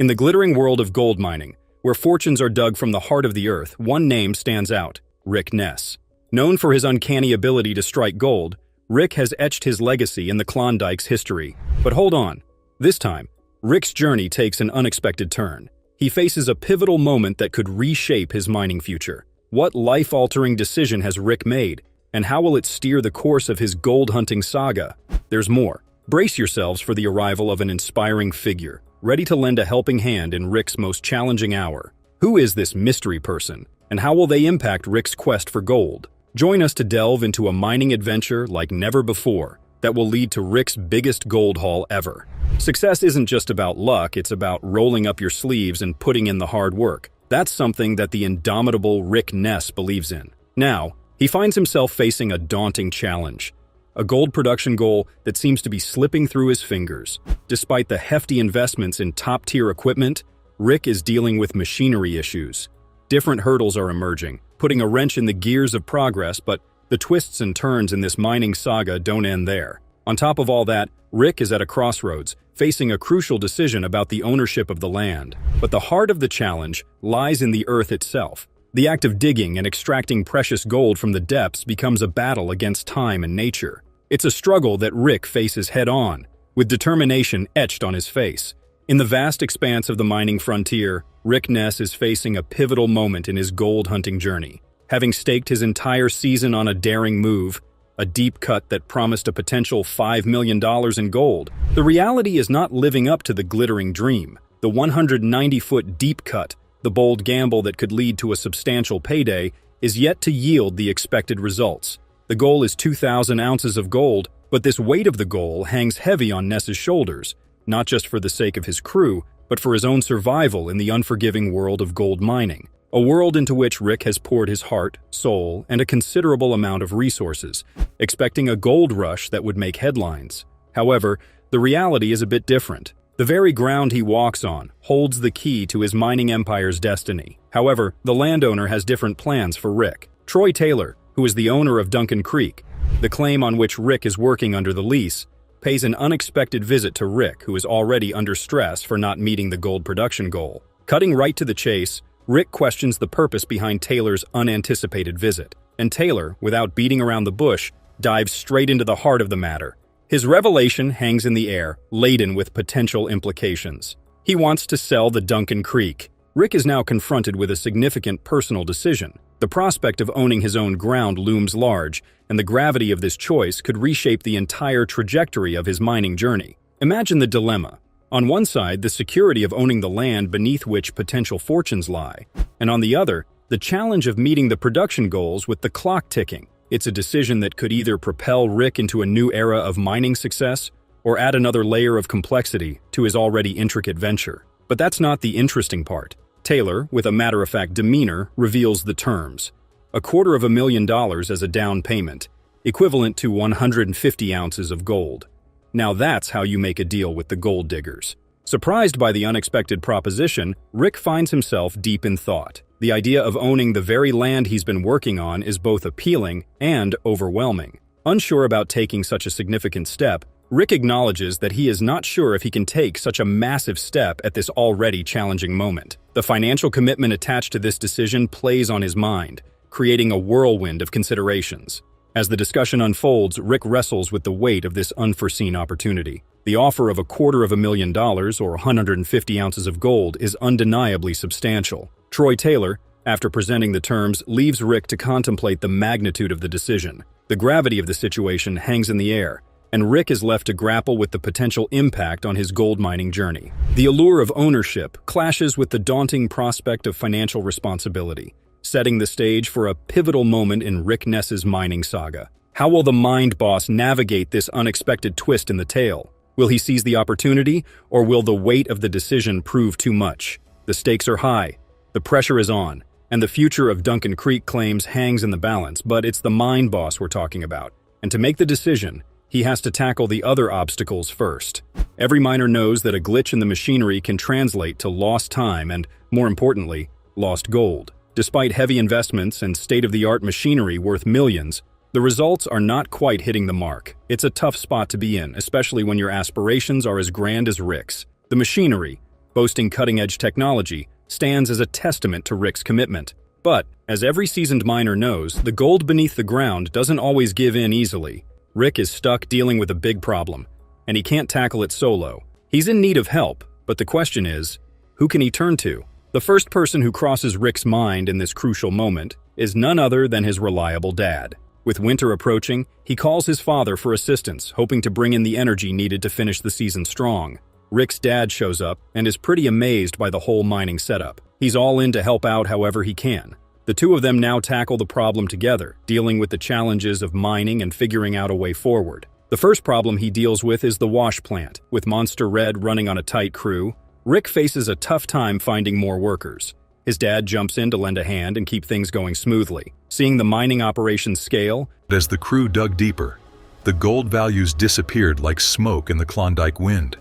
In the glittering world of gold mining, where fortunes are dug from the heart of the earth, one name stands out: Rick Ness. Known for his uncanny ability to strike gold, Rick has etched his legacy in the Klondike's history. But hold on. This time, Rick's journey takes an unexpected turn. He faces a pivotal moment that could reshape his mining future. What life-altering decision has Rick made, and how will it steer the course of his gold-hunting saga? There's more. Brace yourselves for the arrival of an inspiring figure, ready to lend a helping hand in Rick's most challenging hour. Who is this mystery person, and how will they impact Rick's quest for gold? Join us to delve into a mining adventure like never before that will lead to Rick's biggest gold haul ever. Success isn't just about luck, it's about rolling up your sleeves and putting in the hard work. That's something that the indomitable Rick Ness believes in. Now, he finds himself facing a daunting challenge. A gold production goal that seems to be slipping through his fingers. Despite the hefty investments in top-tier equipment, Rick is dealing with machinery issues. Different hurdles are emerging, putting a wrench in the gears of progress, but the twists and turns in this mining saga don't end there. On top of all that, Rick is at a crossroads, facing a crucial decision about the ownership of the land. But the heart of the challenge lies in the earth itself. The act of digging and extracting precious gold from the depths becomes a battle against time and nature. It's a struggle that Rick faces head-on, with determination etched on his face. In the vast expanse of the mining frontier, Rick Ness is facing a pivotal moment in his gold-hunting journey. Having staked his entire season on a daring move, a deep cut that promised a potential $5 million in gold, the reality is not living up to the glittering dream. The 190-foot deep cut, the bold gamble that could lead to a substantial payday, is yet to yield the expected results. The goal is 2,000 ounces of gold, but this weight of the goal hangs heavy on Ness's shoulders, not just for the sake of his crew, but for his own survival in the unforgiving world of gold mining. A world into which Rick has poured his heart, soul, and a considerable amount of resources, expecting a gold rush that would make headlines. However, the reality is a bit different. The very ground he walks on holds the key to his mining empire's destiny. However, the landowner has different plans for Rick. Troy Taylor, who is the owner of Duncan Creek, the claim on which Rick is working under the lease, pays an unexpected visit to Rick, who is already under stress for not meeting the gold production goal. Cutting right to the chase, Rick questions the purpose behind Taylor's unanticipated visit, and Taylor, without beating around the bush, dives straight into the heart of the matter. His revelation hangs in the air, laden with potential implications. He wants to sell the Duncan Creek. Rick is now confronted with a significant personal decision. The prospect of owning his own ground looms large, and the gravity of this choice could reshape the entire trajectory of his mining journey. Imagine the dilemma. On one side, the security of owning the land beneath which potential fortunes lie, and on the other, the challenge of meeting the production goals with the clock ticking. It's a decision that could either propel Rick into a new era of mining success or add another layer of complexity to his already intricate venture. But that's not the interesting part. Taylor, with a matter-of-fact demeanor, reveals the terms. $250,000 as a down payment, equivalent to 150 ounces of gold. Now that's how you make a deal with the gold diggers. Surprised by the unexpected proposition, Rick finds himself deep in thought. The idea of owning the very land he's been working on is both appealing and overwhelming. Unsure about taking such a significant step, Rick acknowledges that he is not sure if he can take such a massive step at this already challenging moment. The financial commitment attached to this decision plays on his mind, creating a whirlwind of considerations. As the discussion unfolds, Rick wrestles with the weight of this unforeseen opportunity. The offer of $250,000 or 150 ounces of gold is undeniably substantial. Troy Taylor, after presenting the terms, leaves Rick to contemplate the magnitude of the decision. The gravity of the situation hangs in the air, and Rick is left to grapple with the potential impact on his gold mining journey. The allure of ownership clashes with the daunting prospect of financial responsibility, setting the stage for a pivotal moment in Rick Ness's mining saga. How will the mind boss navigate this unexpected twist in the tale? Will he seize the opportunity, or will the weight of the decision prove too much? The stakes are high, the pressure is on, and the future of Duncan Creek claims hangs in the balance, but it's the mind boss we're talking about. And to make the decision, he has to tackle the other obstacles first. Every miner knows that a glitch in the machinery can translate to lost time and, more importantly, lost gold. Despite heavy investments and state-of-the-art machinery worth millions, the results are not quite hitting the mark. It's a tough spot to be in, especially when your aspirations are as grand as Rick's. The machinery, boasting cutting-edge technology, stands as a testament to Rick's commitment. But, as every seasoned miner knows, the gold beneath the ground doesn't always give in easily. Rick is stuck dealing with a big problem, and he can't tackle it solo. He's in need of help, but the question is, who can he turn to? The first person who crosses Rick's mind in this crucial moment is none other than his reliable dad. With winter approaching, he calls his father for assistance, hoping to bring in the energy needed to finish the season strong. Rick's dad shows up and is pretty amazed by the whole mining setup. He's all in to help out however he can. The two of them now tackle the problem together, dealing with the challenges of mining and figuring out a way forward. The first problem he deals with is the wash plant. With Monster Red running on a tight crew, Rick faces a tough time finding more workers. His dad jumps in to lend a hand and keep things going smoothly. Seeing the mining operation scale, as the crew dug deeper, the gold values disappeared like smoke in the Klondike wind.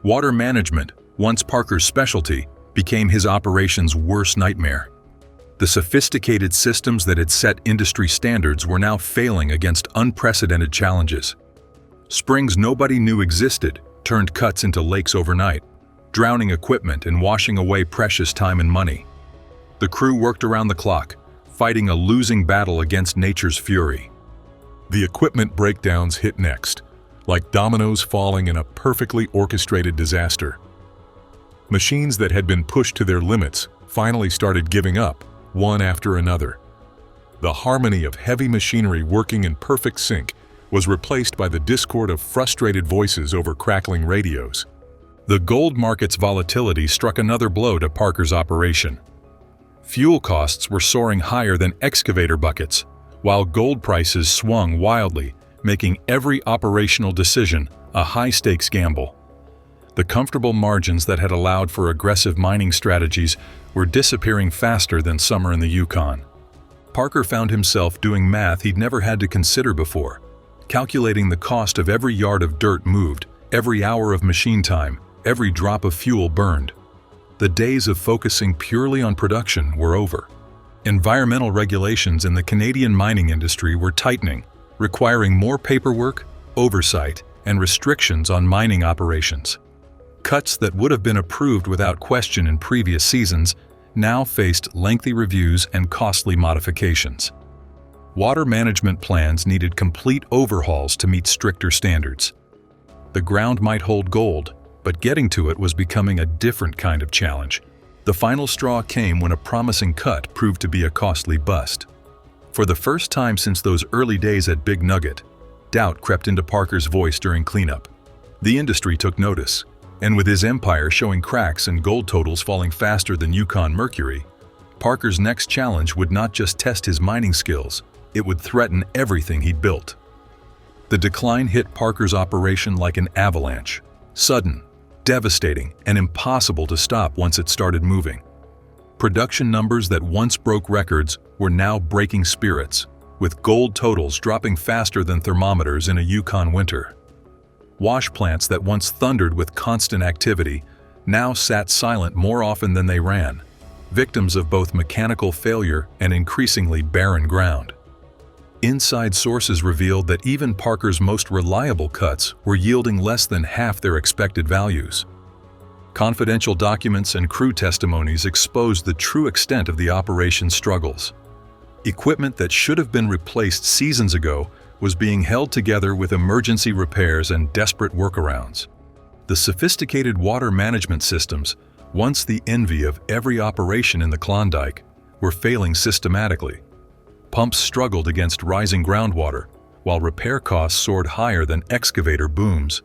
Water management, once Parker's specialty, became his operation's worst nightmare. The sophisticated systems that had set industry standards were now failing against unprecedented challenges. Springs nobody knew existed turned cuts into lakes overnight, drowning equipment and washing away precious time and money. The crew worked around the clock, fighting a losing battle against nature's fury. The equipment breakdowns hit next, like dominoes falling in a perfectly orchestrated disaster. Machines that had been pushed to their limits finally started giving up, one after another. The harmony of heavy machinery working in perfect sync was replaced by the discord of frustrated voices over crackling radios. The gold market's volatility struck another blow to Parker's operation. Fuel costs were soaring higher than excavator buckets, while gold prices swung wildly, making every operational decision a high-stakes gamble. The comfortable margins that had allowed for aggressive mining strategies were disappearing faster than summer in the Yukon. Parker found himself doing math he'd never had to consider before, calculating the cost of every yard of dirt moved, every hour of machine time, every drop of fuel burned. The days of focusing purely on production were over. Environmental regulations in the Canadian mining industry were tightening, requiring more paperwork, oversight, and restrictions on mining operations. Cuts that would have been approved without question in previous seasons now faced lengthy reviews and costly modifications. Water management plans needed complete overhauls to meet stricter standards. The ground might hold gold, but getting to it was becoming a different kind of challenge. The final straw came when a promising cut proved to be a costly bust. For the first time since those early days at Big Nugget, doubt crept into Parker's voice during cleanup. The industry took notice, and with his empire showing cracks and gold totals falling faster than Yukon Mercury, Parker's next challenge would not just test his mining skills, it would threaten everything he'd built. The decline hit Parker's operation like an avalanche, sudden, devastating, and impossible to stop once it started moving. Production numbers that once broke records were now breaking spirits, with gold totals dropping faster than thermometers in a Yukon winter. Wash plants that once thundered with constant activity now sat silent more often than they ran, victims of both mechanical failure and increasingly barren ground. Inside sources revealed that even Parker's most reliable cuts were yielding less than half their expected values. Confidential documents and crew testimonies exposed the true extent of the operation's struggles. Equipment that should have been replaced seasons ago was being held together with emergency repairs and desperate workarounds. The sophisticated water management systems, once the envy of every operation in the Klondike, were failing systematically. Pumps struggled against rising groundwater, while repair costs soared higher than excavator booms.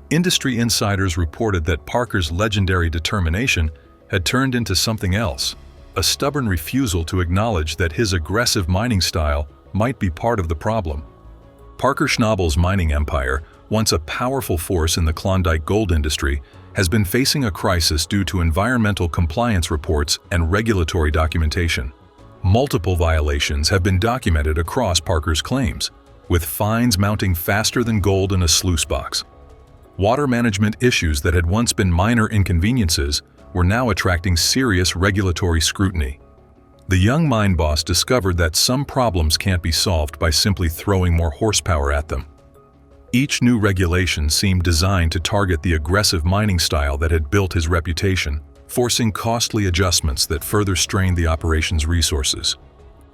Industry insiders reported that Parker's legendary determination had turned into something else, a stubborn refusal to acknowledge that his aggressive mining style might be part of the problem. Parker Schnabel's mining empire, once a powerful force in the Klondike gold industry, has been facing a crisis due to environmental compliance reports and regulatory documentation. Multiple violations have been documented across Parker's claims, with fines mounting faster than gold in a sluice box. Water management issues that had once been minor inconveniences were now attracting serious regulatory scrutiny. The young mine boss discovered that some problems can't be solved by simply throwing more horsepower at them. Each new regulation seemed designed to target the aggressive mining style that had built his reputation, forcing costly adjustments that further strained the operation's resources.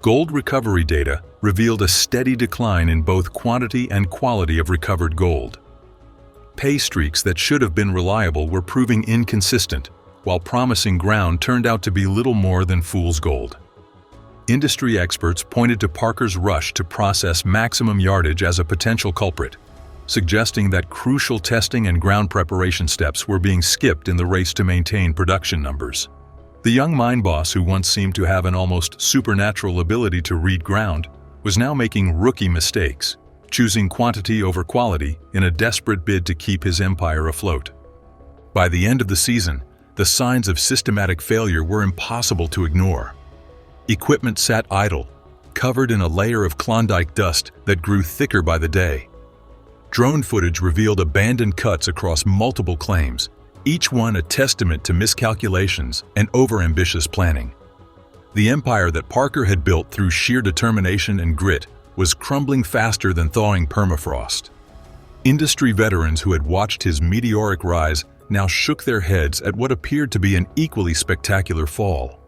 Gold recovery data revealed a steady decline in both quantity and quality of recovered gold. Pay streaks that should have been reliable were proving inconsistent, while promising ground turned out to be little more than fool's gold. Industry experts pointed to Parker's rush to process maximum yardage as a potential culprit, suggesting that crucial testing and ground preparation steps were being skipped in the race to maintain production numbers. The young mine boss, who once seemed to have an almost supernatural ability to read ground, was now making rookie mistakes, choosing quantity over quality in a desperate bid to keep his empire afloat. By the end of the season, the signs of systematic failure were impossible to ignore. Equipment sat idle, covered in a layer of Klondike dust that grew thicker by the day. Drone footage revealed abandoned cuts across multiple claims, each one a testament to miscalculations and overambitious planning. The empire that Parker had built through sheer determination and grit was crumbling faster than thawing permafrost. Industry veterans who had watched his meteoric rise now shook their heads at what appeared to be an equally spectacular fall.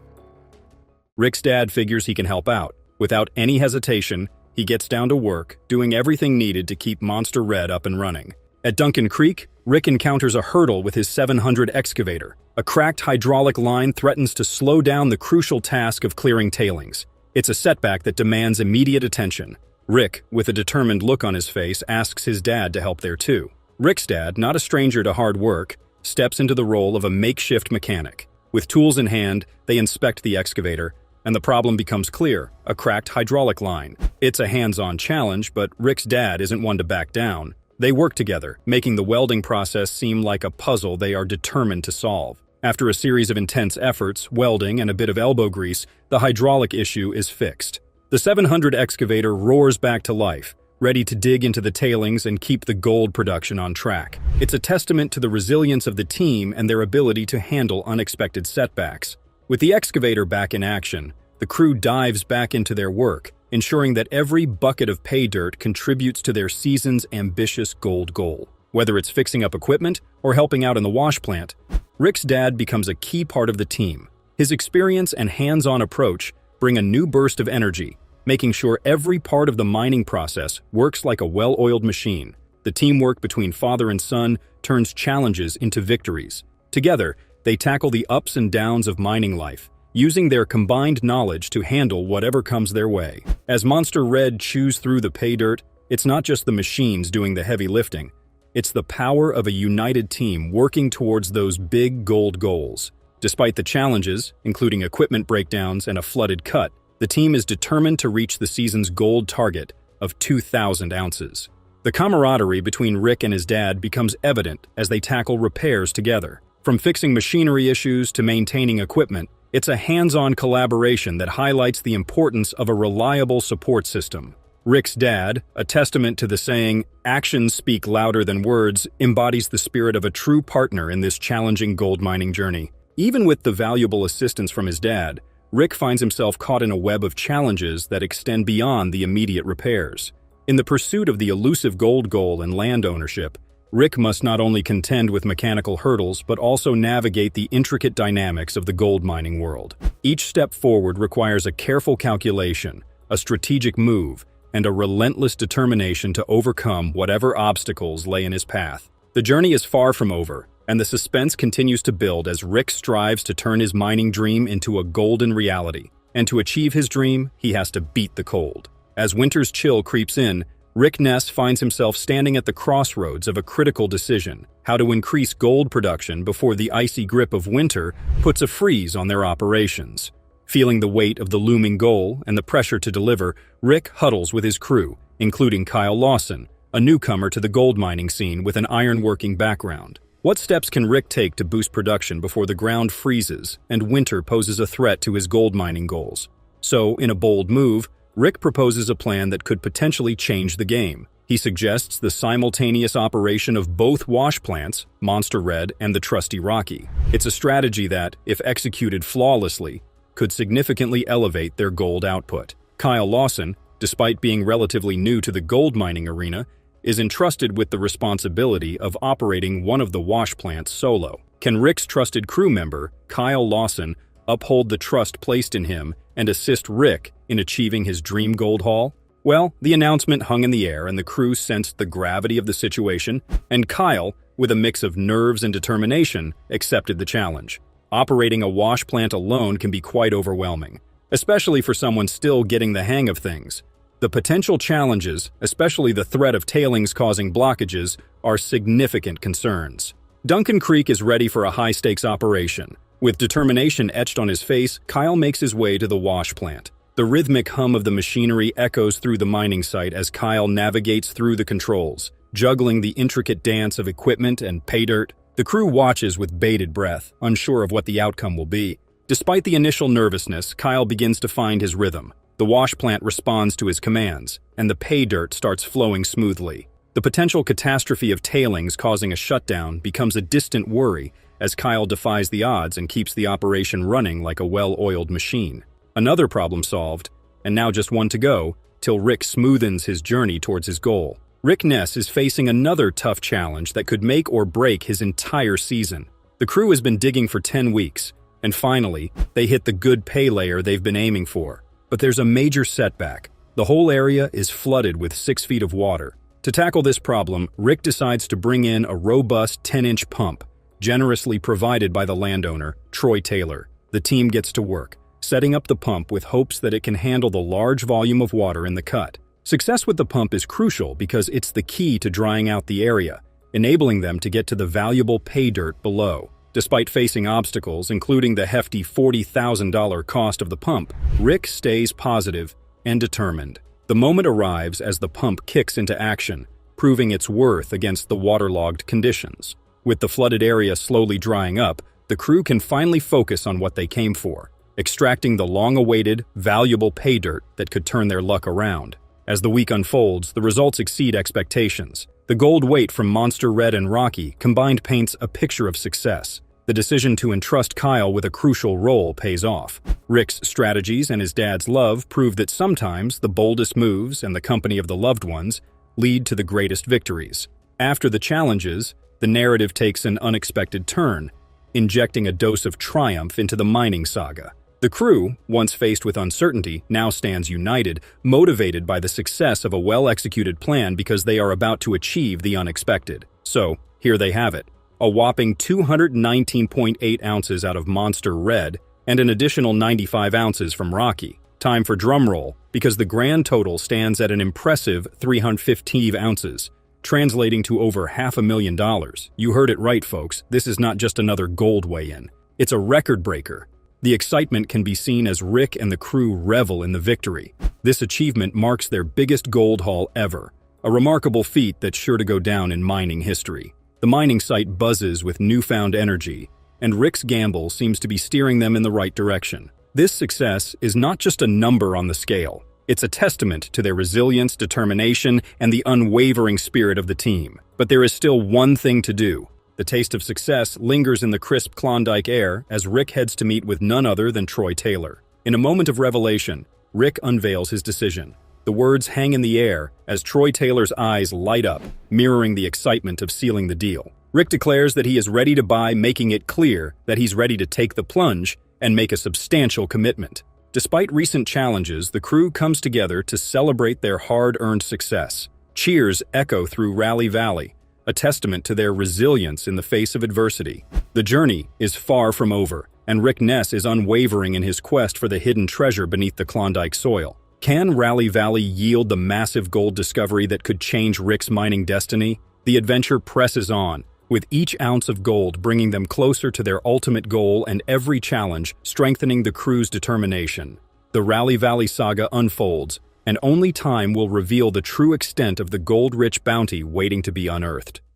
Rick's dad figures he can help out. Without any hesitation, he gets down to work, doing everything needed to keep Monster Red up and running. At Duncan Creek, Rick encounters a hurdle with his 700 excavator. A cracked hydraulic line threatens to slow down the crucial task of clearing tailings. It's a setback that demands immediate attention. Rick, with a determined look on his face, asks his dad to help there too. Rick's dad, not a stranger to hard work, steps into the role of a makeshift mechanic. With tools in hand, they inspect the excavator, and the problem becomes clear: a cracked hydraulic line. It's a hands-on challenge, but Rick's dad isn't one to back down. They work together, making the welding process seem like a puzzle they are determined to solve. After a series of intense efforts, welding, and a bit of elbow grease, the hydraulic issue is fixed. The 700 excavator roars back to life, ready to dig into the tailings and keep the gold production on track. It's a testament to the resilience of the team and their ability to handle unexpected setbacks. With the excavator back in action, the crew dives back into their work, ensuring that every bucket of pay dirt contributes to their season's ambitious gold goal. Whether it's fixing up equipment or helping out in the wash plant, Rick's dad becomes a key part of the team. His experience and hands-on approach bring a new burst of energy, making sure every part of the mining process works like a well-oiled machine. The teamwork between father and son turns challenges into victories. Together, they tackle the ups and downs of mining life, using their combined knowledge to handle whatever comes their way. As Monster Red chews through the pay dirt, it's not just the machines doing the heavy lifting. It's the power of a united team working towards those big gold goals. Despite the challenges, including equipment breakdowns and a flooded cut, the team is determined to reach the season's gold target of 2,000 ounces. The camaraderie between Rick and his dad becomes evident as they tackle repairs together. From fixing machinery issues to maintaining equipment, it's a hands-on collaboration that highlights the importance of a reliable support system. Rick's dad, a testament to the saying, "Actions speak louder than words," embodies the spirit of a true partner in this challenging gold mining journey. Even with the valuable assistance from his dad, Rick finds himself caught in a web of challenges that extend beyond the immediate repairs. In the pursuit of the elusive gold goal and land ownership, Rick must not only contend with mechanical hurdles but also navigate the intricate dynamics of the gold mining world. Each step forward requires a careful calculation, a strategic move, and a relentless determination to overcome whatever obstacles lay in his path. The journey is far from over, and the suspense continues to build as Rick strives to turn his mining dream into a golden reality. And to achieve his dream, he has to beat the cold. As winter's chill creeps in, Rick Ness finds himself standing at the crossroads of a critical decision: how to increase gold production before the icy grip of winter puts a freeze on their operations. Feeling the weight of the looming goal and the pressure to deliver, Rick huddles with his crew, including Kyle Lawson, a newcomer to the gold mining scene with an ironworking background. What steps can Rick take to boost production before the ground freezes and winter poses a threat to his gold mining goals? So, in a bold move, Rick proposes a plan that could potentially change the game. He suggests the simultaneous operation of both wash plants, Monster Red and the trusty Rocky. It's a strategy that, if executed flawlessly, could significantly elevate their gold output. Kyle Lawson, despite being relatively new to the gold mining arena, is entrusted with the responsibility of operating one of the wash plants solo. Can Rick's trusted crew member, Kyle Lawson, uphold the trust placed in him and assist Rick in achieving his dream gold haul? Well, the announcement hung in the air and the crew sensed the gravity of the situation, and Kyle, with a mix of nerves and determination, accepted the challenge. Operating a wash plant alone can be quite overwhelming, especially for someone still getting the hang of things. The potential challenges, especially the threat of tailings causing blockages, are significant concerns. Duncan Creek is ready for a high-stakes operation. With determination etched on his face, Kyle makes his way to the wash plant. The rhythmic hum of the machinery echoes through the mining site as Kyle navigates through the controls, juggling the intricate dance of equipment and pay dirt. The crew watches with bated breath, unsure of what the outcome will be. Despite the initial nervousness, Kyle begins to find his rhythm. The wash plant responds to his commands, and the pay dirt starts flowing smoothly. The potential catastrophe of tailings causing a shutdown becomes a distant worry as Kyle defies the odds and keeps the operation running like a well-oiled machine. Another problem solved, and now just one to go, till Rick smoothens his journey towards his goal. Rick Ness is facing another tough challenge that could make or break his entire season. The crew has been digging for 10 weeks, and finally, they hit the good pay layer they've been aiming for. But there's a major setback. The whole area is flooded with 6 feet of water. To tackle this problem, Rick decides to bring in a robust 10-inch pump, generously provided by the landowner, Troy Taylor. The team gets to work, setting up the pump with hopes that it can handle the large volume of water in the cut. Success with the pump is crucial because it's the key to drying out the area, enabling them to get to the valuable pay dirt below. Despite facing obstacles, including the hefty $40,000 cost of the pump, Rick stays positive and determined. The moment arrives as the pump kicks into action, proving its worth against the waterlogged conditions. With the flooded area slowly drying up, the crew can finally focus on what they came for, extracting the long-awaited, valuable pay dirt that could turn their luck around. As the week unfolds, the results exceed expectations. The gold weight from Monster Red and Rocky combined paints a picture of success. The decision to entrust Kyle with a crucial role pays off. Rick's strategies and his dad's love prove that sometimes the boldest moves and the company of the loved ones lead to the greatest victories. After the challenges, the narrative takes an unexpected turn, injecting a dose of triumph into the mining saga. The crew, once faced with uncertainty, now stands united, motivated by the success of a well-executed plan because they are about to achieve the unexpected. So, here they have it. A whopping 219.8 ounces out of Monster Red and an additional 95 ounces from Rocky. Time for drumroll, because the grand total stands at an impressive 315 ounces, translating to over $500,000. You heard it right, folks. This is not just another gold weigh-in. It's a record breaker. The excitement can be seen as Rick and the crew revel in the victory. This achievement marks their biggest gold haul ever, a remarkable feat that's sure to go down in mining history. The mining site buzzes with newfound energy, and Rick's gamble seems to be steering them in the right direction. This success is not just a number on the scale. It's a testament to their resilience, determination, and the unwavering spirit of the team. But there is still one thing to do. The taste of success lingers in the crisp Klondike air as Rick heads to meet with none other than Troy Taylor. In a moment of revelation, Rick unveils his decision. The words hang in the air as Troy Taylor's eyes light up, mirroring the excitement of sealing the deal. Rick declares that he is ready to buy, making it clear that he's ready to take the plunge and make a substantial commitment. Despite recent challenges, the crew comes together to celebrate their hard-earned success. Cheers echo through Rally Valley, a testament to their resilience in the face of adversity. The journey is far from over, and Rick Ness is unwavering in his quest for the hidden treasure beneath the Klondike soil. Can Rally Valley yield the massive gold discovery that could change Rick's mining destiny? The adventure presses on, with each ounce of gold bringing them closer to their ultimate goal and every challenge strengthening the crew's determination. The Rally Valley saga unfolds, and only time will reveal the true extent of the gold-rich bounty waiting to be unearthed.